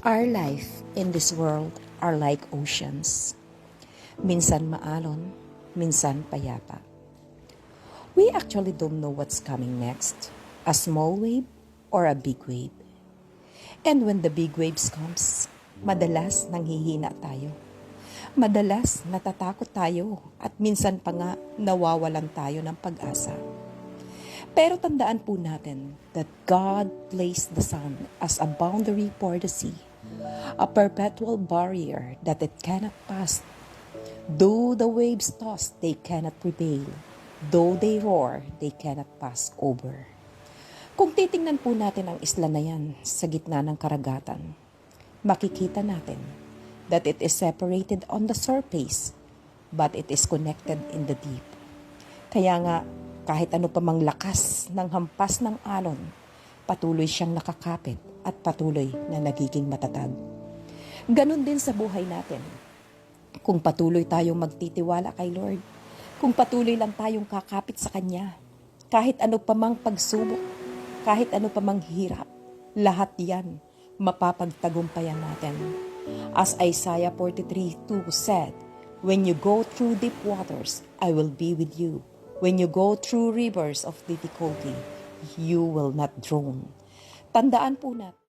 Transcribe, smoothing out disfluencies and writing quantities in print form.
Our life in this world are like oceans. Minsan maalon, minsan payapa. We actually don't know what's coming next, a small wave or a big wave. And when the big waves comes, madalas nanghihina tayo. Madalas natatakot tayo at minsan pa nga nawawalan tayo ng pag-asa. Pero tandaan po natin that God placed the sun as a boundary for the sea, a perpetual barrier that it cannot pass. Though the waves toss, they cannot prevail. Though they roar, they cannot pass over. Kung titingnan po natin ang isla na yan sa gitna ng karagatan, makikita natin that it is separated on the surface, but it is connected in the deep. Kaya nga, kahit ano pa mang lakas ng hampas ng alon, patuloy siyang nakakapit at patuloy na nagiging matatag. Ganon din sa buhay natin. Kung patuloy tayong magtitiwala kay Lord, kung patuloy lang tayong kakapit sa Kanya, kahit ano pa mang pagsubok, kahit ano pa mang hirap, lahat yan mapapagtagumpayan natin. As Isaiah 43:2 said, "When you go through deep waters, I will be with you. When you go through rivers of difficulty, you will not drown." Tandaan po natin.